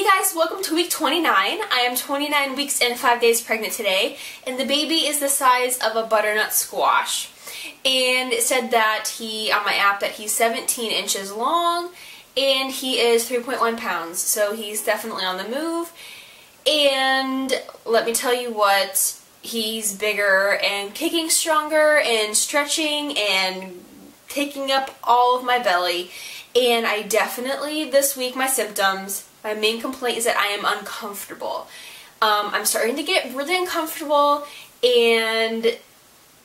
Hey guys, welcome to week 29. I am 29 weeks and 5 days pregnant today, and the baby is the size of a butternut squash. And it said that on my app, that he's 17 inches long, and he is 3.1 pounds, so he's definitely on the move. And let me tell you what, he's bigger and kicking stronger and stretching and taking up all of my belly. And I definitely, this week, my symptoms, my main complaint is that I am uncomfortable. I'm starting to get really uncomfortable and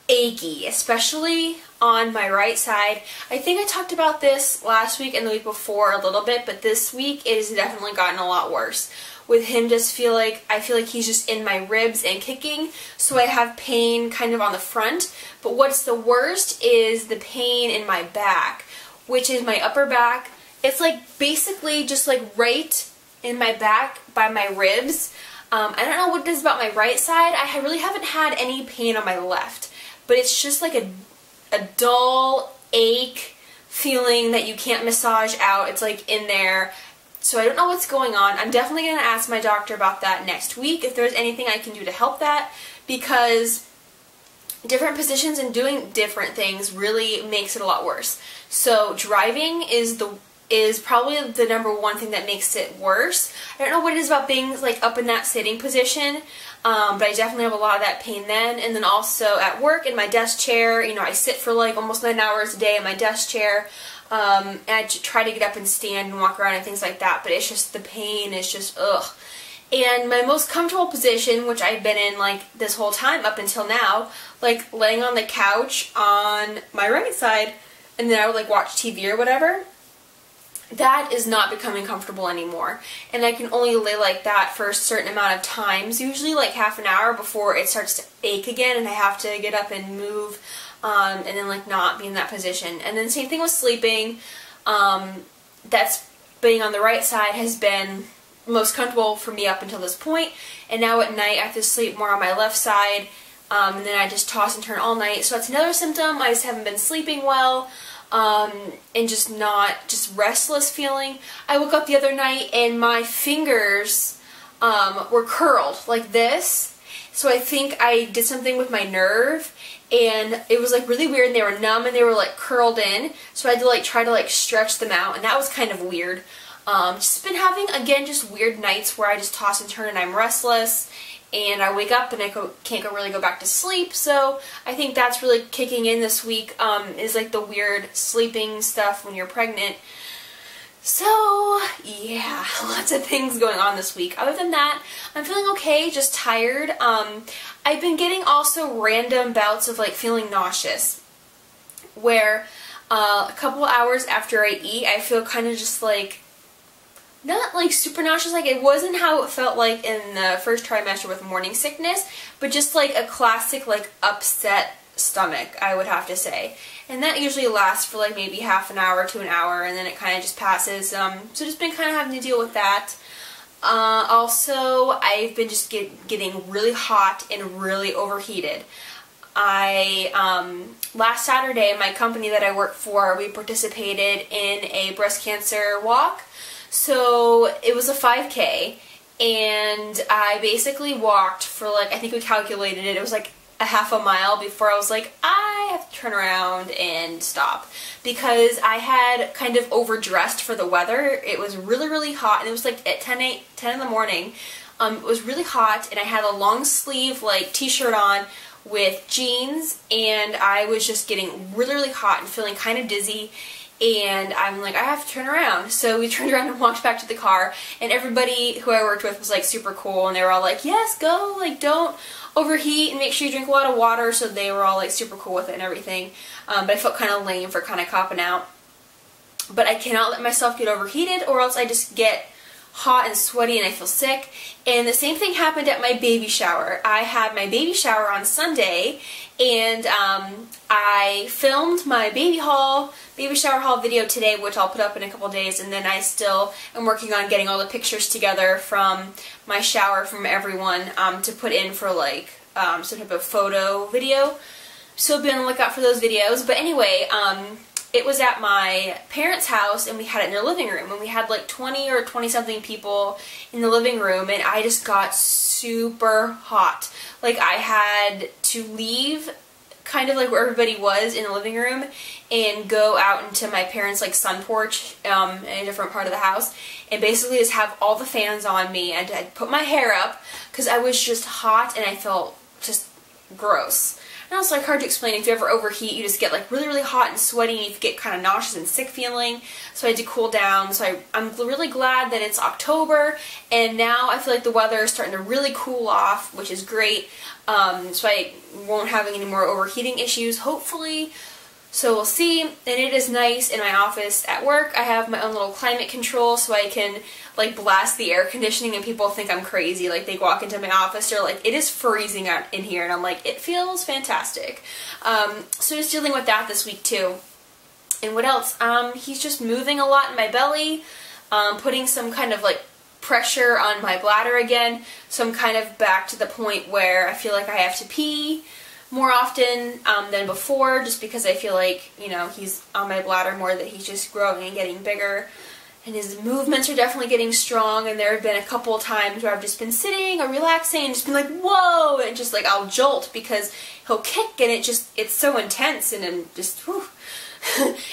achy, especially on my right side. I think I talked about this last week and the week before a little bit, but this week it has definitely gotten a lot worse. With him I feel like he's just in my ribs and kicking, so I have pain kind of on the front. But what's the worst is the pain in my back, which is my upper back. It's like basically just like right in my back by my ribs. I don't know what it is about my right side. I really haven't had any pain on my left, but it's just like a dull ache feeling that you can't massage out. It's like in there. So I don't know what's going on. I'm definitely going to ask my doctor about that next week, if there's anything I can do to help that, because different positions and doing different things really makes it a lot worse. So driving is probably the #1 thing that makes it worse. I don't know what it is about being like up in that sitting position, but I definitely have a lot of that pain then. And then also at work in my desk chair, you know, I sit for like almost 9 hours a day in my desk chair, and I try to get up and stand and walk around and things like that, but it's just, the pain is just, ugh. And my most comfortable position, which I've been in like this whole time up until now, like laying on the couch on my right side, and then I would like watch TV or whatever, that is not becoming comfortable anymore. And I can only lay like that for a certain amount of times, usually like half an hour before it starts to ache again and I have to get up and move, and then like not be in that position. And then same thing with sleeping. That's being on the right side has been most comfortable for me up until this point, and now at night I have to sleep more on my left side, and then I just toss and turn all night. So that's another symptom. I just haven't been sleeping well, and just restless feeling. I woke up the other night and my fingers were curled like this, so I think I did something with my nerve, and it was like really weird, and they were numb and they were like curled in, so I had to like try to like stretch them out, and that was kind of weird. Just been having, again, just weird nights where I just toss and turn and I'm restless, and I wake up and I can't really go back to sleep. So I think that's really kicking in this week, is like the weird sleeping stuff when you're pregnant. So yeah, lots of things going on this week. Other than that, I'm feeling okay, just tired. I've been getting also random bouts of like feeling nauseous, where a couple hours after I eat, I feel kind of just like, not like super nauseous, like it wasn't how it felt like in the first trimester with morning sickness, but just like a classic like upset stomach, I would have to say. And that usually lasts for like maybe half an hour to an hour, and then it kind of just passes. So just been kind of having to deal with that. Also, I've been just getting really hot and really overheated. Last Saturday, my company that I work for, we participated in a breast cancer walk. So it was a 5K, and I basically walked for like, I think we calculated it was like a half a mile before I was like, I have to turn around and stop, because I had kind of overdressed for the weather. It was really, really hot, and it was like at 10 in the morning. It was really hot, and I had a long sleeve like t-shirt on with jeans, and I was just getting really, really hot and feeling kind of dizzy. And I'm like, I have to turn around. So we turned around and walked back to the car, and everybody who I worked with was like super cool, and they were all like, yes, go, like don't overheat and make sure you drink a lot of water. So they were all like super cool with it and everything. But I felt kind of lame for kind of copping out. But I cannot let myself get overheated, or else I just get hot and sweaty and I feel sick. And the same thing happened at my baby shower. I had my baby shower on Sunday, and I filmed my baby shower haul video today, which I'll put up in a couple days, and then I still am working on getting all the pictures together from my shower from everyone, to put in for like some type of photo video. So be on the lookout for those videos. But anyway, it was at my parents' house, and we had it in their living room, and we had like 20 or 20 something people in the living room, and I just got super hot. Like, I had to leave kind of like where everybody was in the living room and go out into my parents' like sun porch in a different part of the house, and basically just have all the fans on me, and I'd put my hair up because I was just hot and I felt just gross. And also, like, hard to explain. If you ever overheat, you just get like really, really hot and sweaty, and you get kind of nauseous and sick feeling. So I had to cool down. So I'm really glad that it's October, and now I feel like the weather is starting to really cool off, which is great. So I won't have any more overheating issues, hopefully. So we'll see. And it is nice in my office at work. I have my own little climate control, so I can like blast the air conditioning, and people think I'm crazy. Like, they walk into my office, they're like, it is freezing out in here, and I'm like, it feels fantastic. So just dealing with that this week too. And what else? He's just moving a lot in my belly, putting some kind of like pressure on my bladder again. So I'm kind of back to the point where I feel like I have to pee more often than before, just because I feel like, you know, he's on my bladder more, that he's just growing and getting bigger. And his movements are definitely getting strong, and there have been a couple of times where I've just been sitting or relaxing and just been like, whoa, and just like I'll jolt because he'll kick, and it's so intense, and I'm just, whew.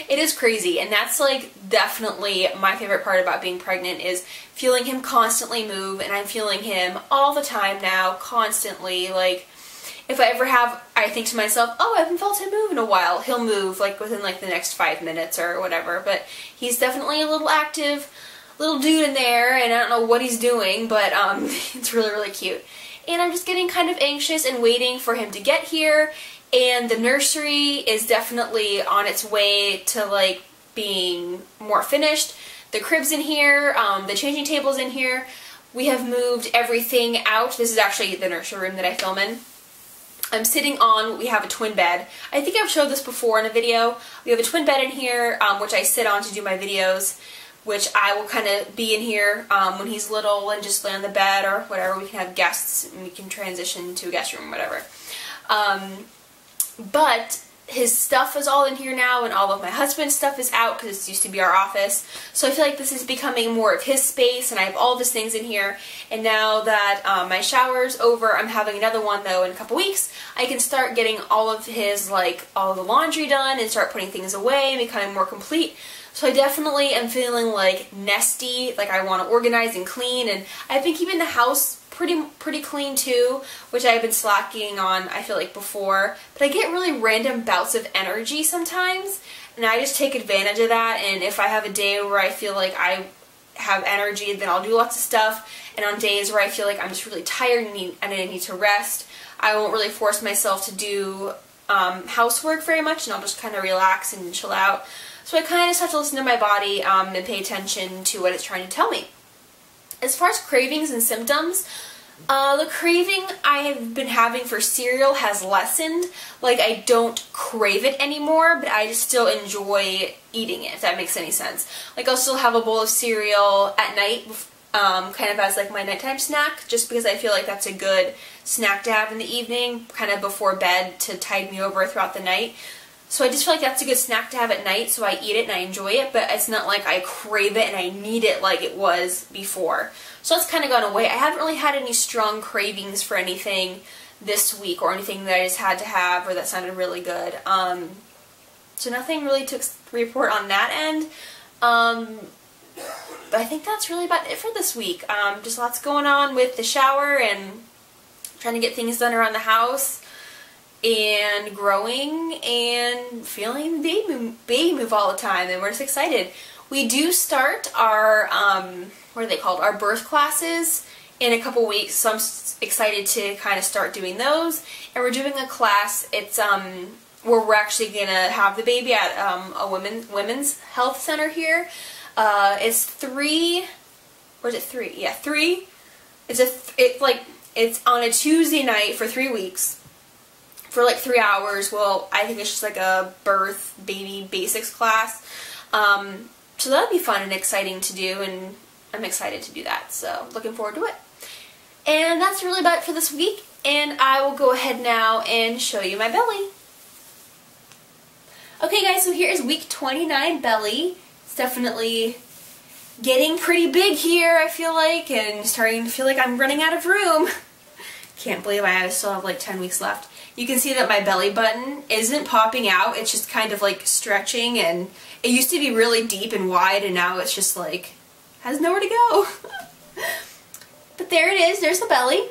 It is crazy. And that's like definitely my favorite part about being pregnant, is feeling him constantly move, and I'm feeling him all the time now, constantly. Like, if I ever have, I think to myself, oh, I haven't felt him move in a while, he'll move like within like the next 5 minutes or whatever. But he's definitely a little active little dude in there, and I don't know what he's doing, but it's really, really cute. And I'm just getting kind of anxious and waiting for him to get here, and the nursery is definitely on its way to like being more finished. The crib's in here, the changing table's in here. We have moved everything out. This is actually the nursery room that I film in. I'm sitting on, we have a twin bed. I think I've showed this before in a video. We have a twin bed in here, which I sit on to do my videos, which I will kind of be in here when he's little and just lay on the bed or whatever. We can have guests, and we can transition to a guest room, whatever. But his stuff is all in here now, and all of my husband's stuff is out because this used to be our office. So I feel like this is becoming more of his space, and I have all of his things in here. And now that my shower's over, I'm having another one though in a couple weeks, I can start getting all of his, like, all of the laundry done and start putting things away and becoming more complete. So I definitely am feeling like nesty, like I want to organize and clean, and I've been keeping the house pretty clean too, which I've been slacking on, I feel like, before. But I get really random bouts of energy sometimes, and I just take advantage of that. And if I have a day where I feel like I have energy, then I'll do lots of stuff. And on days where I feel like I'm just really tired and I need to rest, I won't really force myself to do housework very much, and I'll just kind of relax and chill out. So I kind of just have to listen to my body and pay attention to what it's trying to tell me. As far as cravings and symptoms, the craving I have been having for cereal has lessened. Like, I don't crave it anymore, but I just still enjoy eating it, if that makes any sense. Like, I'll still have a bowl of cereal at night, kind of as like my nighttime snack, just because I feel like that's a good snack to have in the evening, kind of before bed, to tide me over throughout the night. So I just feel like that's a good snack to have at night, so I eat it and I enjoy it, but it's not like I crave it and I need it like it was before. So that's kind of gone away. I haven't really had any strong cravings for anything this week, or anything that I just had to have or that sounded really good. So nothing really to report on that end. But I think that's really about it for this week. Just lots going on with the shower and trying to get things done around the house, and growing and feeling baby move all the time, and we're just excited. We do start our, what are they called, our birth classes in a couple weeks, so I'm excited to kind of start doing those. And we're doing a class, it's where we're actually going to have the baby at a women's health center here. It's 3, or is it 3? Yeah, 3. It's on a Tuesday night for 3 weeks. For like 3 hours. Well, I think it's just like a birth baby basics class. So that'll be fun and exciting to do, and I'm excited to do that. So looking forward to it. And that's really about it for this week. And I will go ahead now and show you my belly. Okay guys, so here is week 29 belly. It's definitely getting pretty big here, I feel like, and starting to feel like I'm running out of room. Can't believe I still have like 10 weeks left. You can see that my belly button isn't popping out, it's just kind of like stretching, and it used to be really deep and wide, and now it's just like, has nowhere to go. But there it is, there's the belly.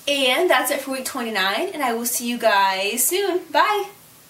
And that's it for week 29, and I will see you guys soon. Bye!